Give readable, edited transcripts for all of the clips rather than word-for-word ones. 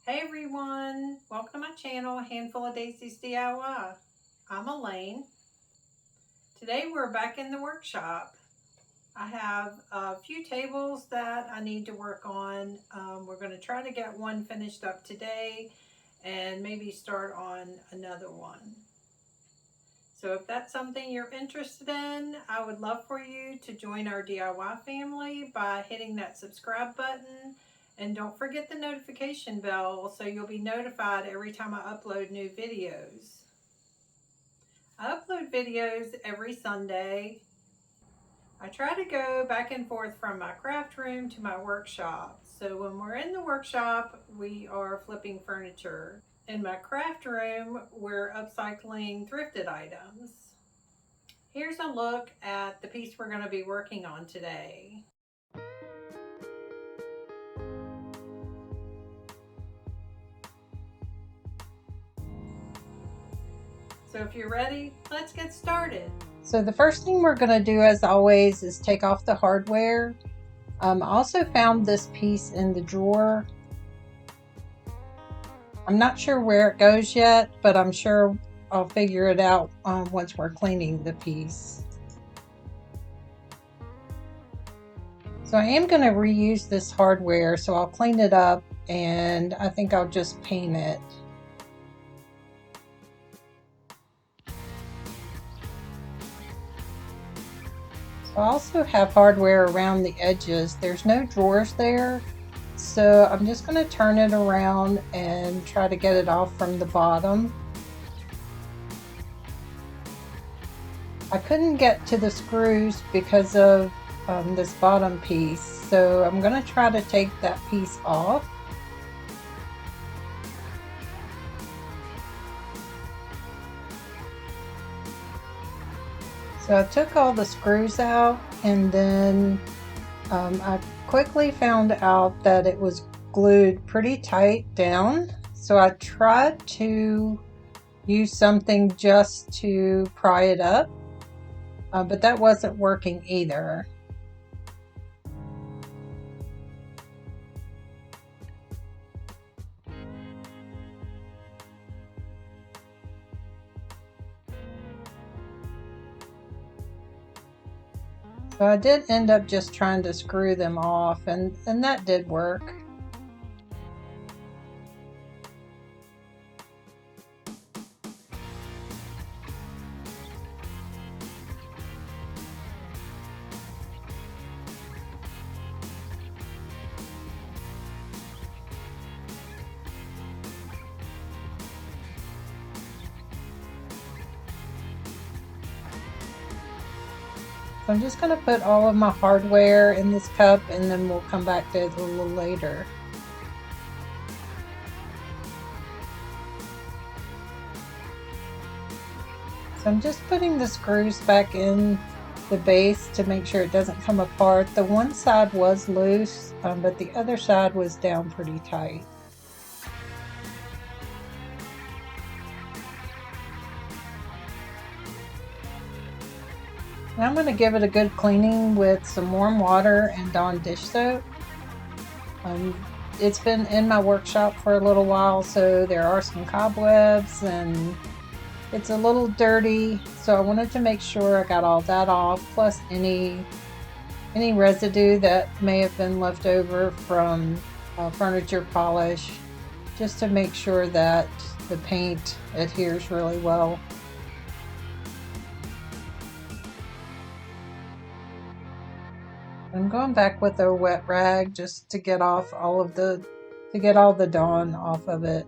Hey everyone, welcome to my channel, Handful of Daisies DIY. I'm Elaine. Today we're back in the workshop. I have a few tables that I need to work on. We're going to try to get one finished up today and maybe start on another one. So if that's something you're interested in, I would love for you to join our DIY family by hitting that subscribe button. And don't forget the notification bell so you'll be notified every time I upload new videos. I upload videos every Sunday. I try to go back and forth from my craft room to my workshop. So when we're in the workshop, we are flipping furniture. In my craft room, we're upcycling thrifted items. Here's a look at the piece we're going to be working on today. So if you're ready, let's get started. So the first thing we're going to do, as always, is take off the hardware. I also found this piece in the drawer. I'm not sure where it goes yet, but I'm sure I'll figure it out once we're cleaning the piece. So I am going to reuse this hardware, so I'll clean it up and I think I'll just paint it. I also have hardware around the edges. There's no drawers there, so I'm just going to turn it around and try to get it off from the bottom. I couldn't get to the screws because of this bottom piece, so I'm going to try to take that piece off. So I took all the screws out, and then I quickly found out that it was glued pretty tight down. So I tried to use something just to pry it up, but that wasn't working either. So I did end up just trying to screw them off, and that did work. So I'm just going to put all of my hardware in this cup, and then we'll come back to it a little later. So I'm just putting the screws back in the base to make sure it doesn't come apart. The one side was loose, but the other side was down pretty tight. Now I'm going to give it a good cleaning with some warm water and Dawn dish soap. It's been in my workshop for a little while, so there are some cobwebs and it's a little dirty, so I wanted to make sure I got all that off, plus any residue that may have been left over from furniture polish, just to make sure that the paint adheres really well. I'm going back with a wet rag just to get off all the Dawn off of it.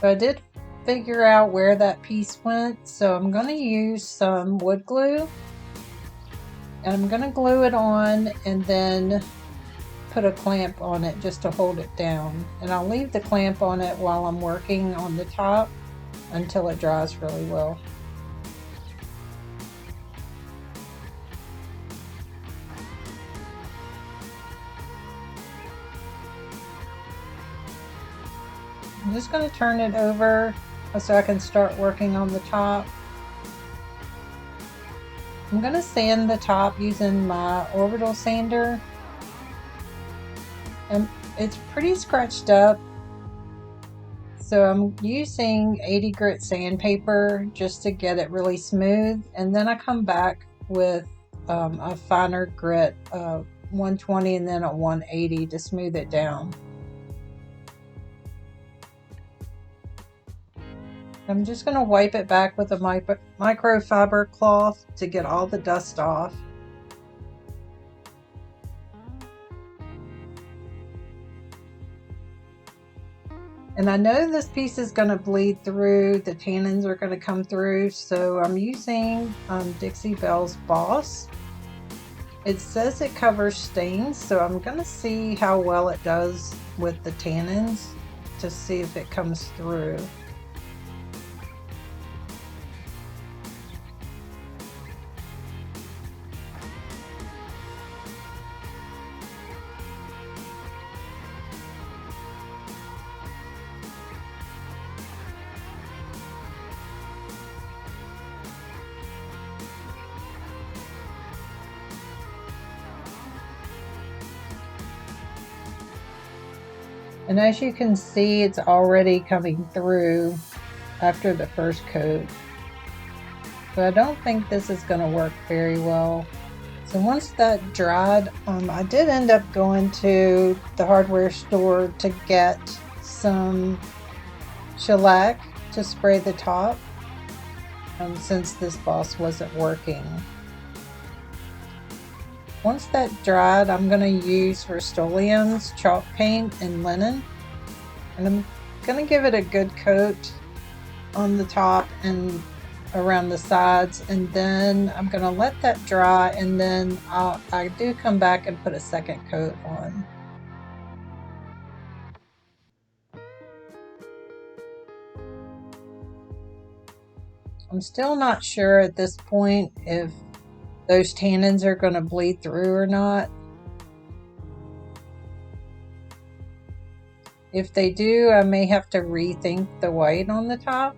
So I did figure out where that piece went, so I'm going to use some wood glue, and I'm going to glue it on, and then put a clamp on it just to hold it down. And I'll leave the clamp on it while I'm working on the top until it dries really well. I'm just going to turn it over so I can start working on the top. I'm going to sand the top using my orbital sander. And it's pretty scratched up, so I'm using 80 grit sandpaper just to get it really smooth, and then I come back with a finer grit, 120 and then a 180 to smooth it down. I'm just going to wipe it back with a microfiber cloth to get all the dust off. And I know this piece is going to bleed through, the tannins are going to come through, so I'm using Dixie Belle's Boss. It says it covers stains, so I'm going to see how well it does with the tannins to see if it comes through. And as you can see, it's already coming through after the first coat. So I don't think this is going to work very well. So once that dried, I did end up going to the hardware store to get some shellac to spray the top, since this Boss wasn't working. Once that dried, I'm going to use Rust-Oleum's chalk paint and linen, and I'm going to give it a good coat on the top and around the sides, and then I'm going to let that dry, and then I do come back and put a second coat on. I'm still not sure at this point if those tannins are going to bleed through or not. If they do, I may have to rethink the white on the top.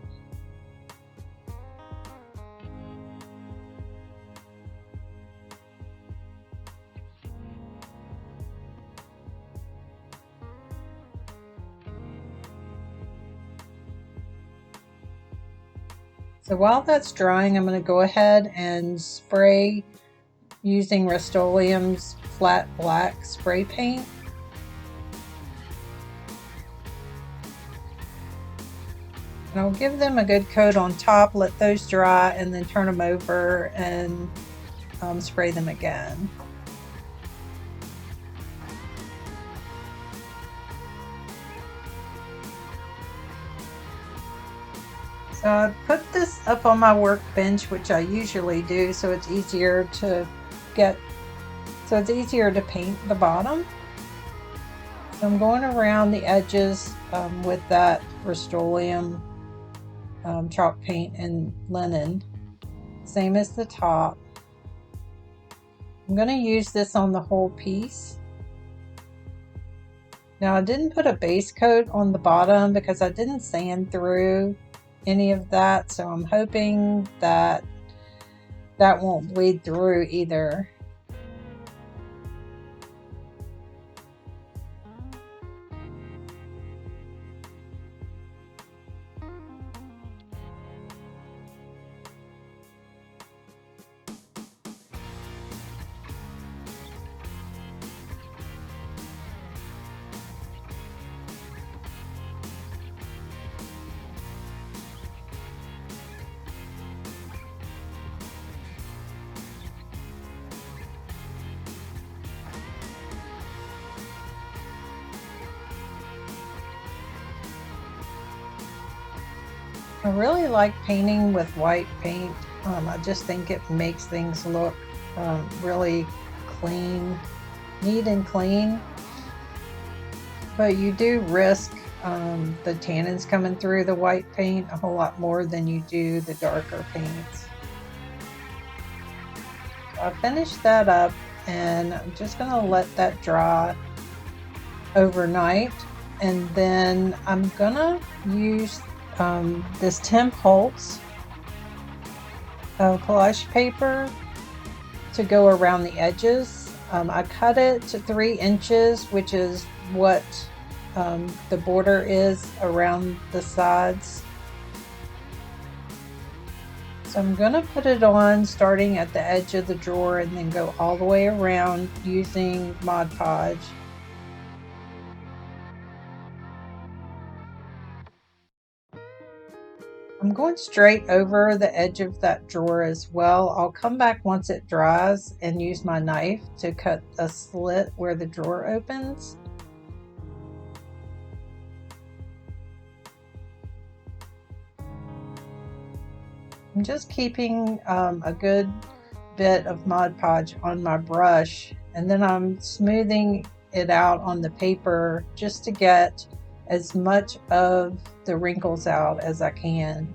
So while that's drying, I'm going to go ahead and spray using Rust-Oleum's flat black spray paint. And I'll give them a good coat on top, let those dry, and then turn them over and spray them again. So I put this up on my workbench, which I usually do, so it's easier to paint the bottom. So I'm going around the edges with that Rust-Oleum chalk paint and linen, same as the top. I'm going to use this on the whole piece. Now I didn't put a base coat on the bottom because I didn't sand through any of that, so I'm hoping that that won't bleed through either. I really like painting with white paint. I just think it makes things look really clean, neat and clean. but you do risk the tannins coming through the white paint a whole lot more than you do the darker paints. So I finished that up, and I'm just going to let that dry overnight, and then I'm going to use this Tim Holtz collage paper to go around the edges. I cut it to 3 inches, which is what the border is around the sides. So I'm going to put it on starting at the edge of the drawer and then go all the way around using Mod Podge. I'm going straight over the edge of that drawer as well. I'll come back once it dries and use my knife to cut a slit where the drawer opens. I'm just keeping a good bit of Mod Podge on my brush, and then I'm smoothing it out on the paper just to get as much of the wrinkles out as I can.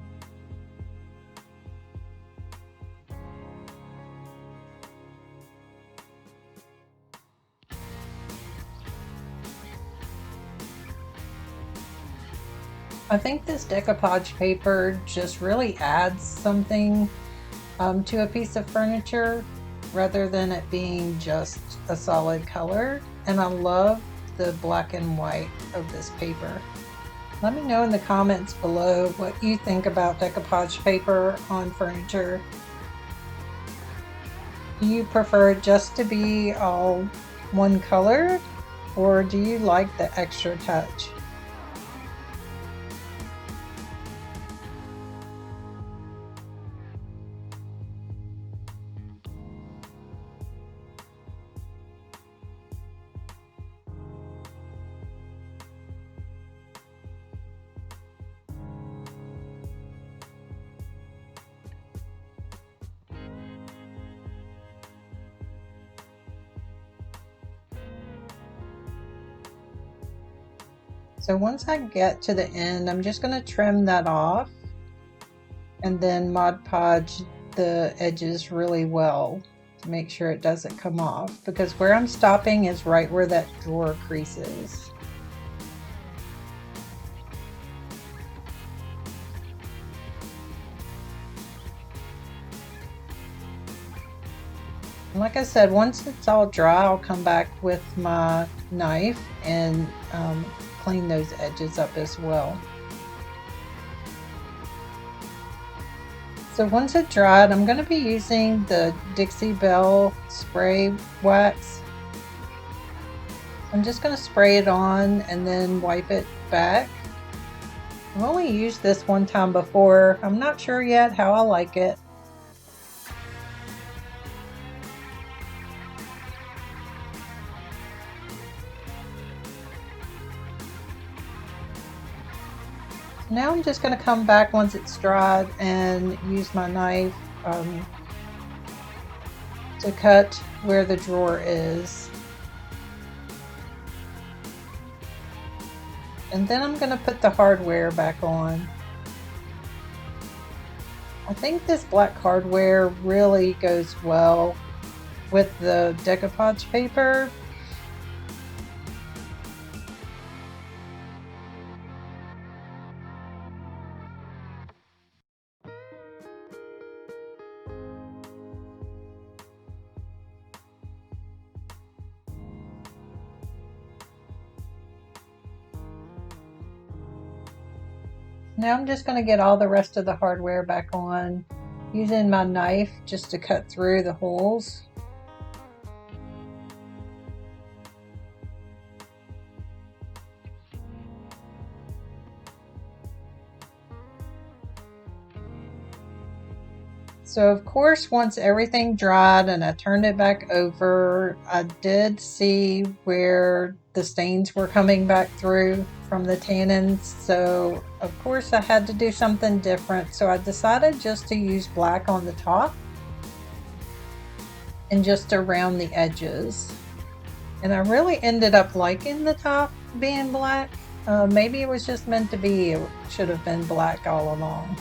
I think this decoupage paper just really adds something to a piece of furniture rather than it being just a solid color, and I love the black and white of this paper. Let me know in the comments below what you think about decoupage paper on furniture. Do you prefer it just to be all one color, or do you like the extra touch? So once I get to the end, I'm just going to trim that off and then Mod Podge the edges really well to make sure it doesn't come off, because where I'm stopping is right where that drawer crease is. Like I said, once it's all dry, I'll come back with my knife and clean those edges up as well. So once it dried, I'm going to be using the Dixie Belle spray wax. I'm just going to spray it on and then wipe it back. I've only used this one time before. I'm not sure yet how I like it. Now I'm just going to come back once it's dried and use my knife to cut where the drawer is. And then I'm going to put the hardware back on. I think this black hardware really goes well with the decoupage paper. Now I'm just going to get all the rest of the hardware back on, using my knife just to cut through the holes. So of course, once everything dried and I turned it back over, I did see where the stains were coming back through from the tannins. So of course I had to do something different. So I decided just to use black on the top and just around the edges. And I really ended up liking the top being black. Maybe it was just meant to be. It should have been black all along.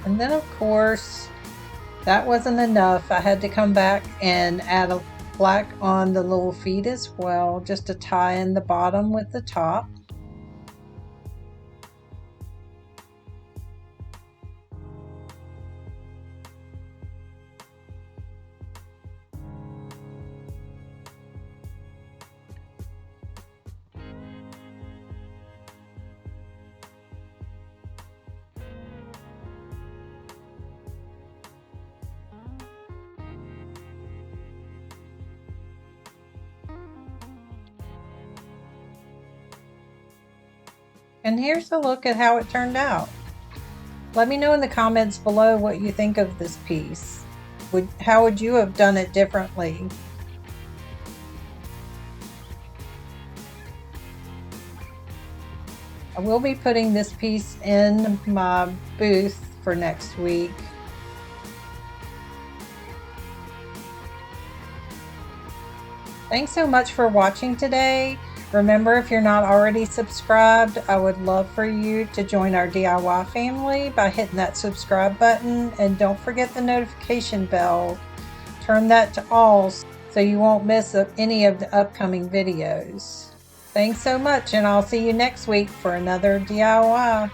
And then of course, that wasn't enough. I had to come back and add a black on the little feet as well, just to tie in the bottom with the top. And here's a look at how it turned out. Let me know in the comments below what you think of this piece. How would you have done it differently? I will be putting this piece in my booth for next week. Thanks so much for watching today. Remember, if you're not already subscribed, I would love for you to join our DIY family by hitting that subscribe button, and don't forget the notification bell. Turn that to all so you won't miss any of the upcoming videos. Thanks so much, and I'll see you next week for another DIY.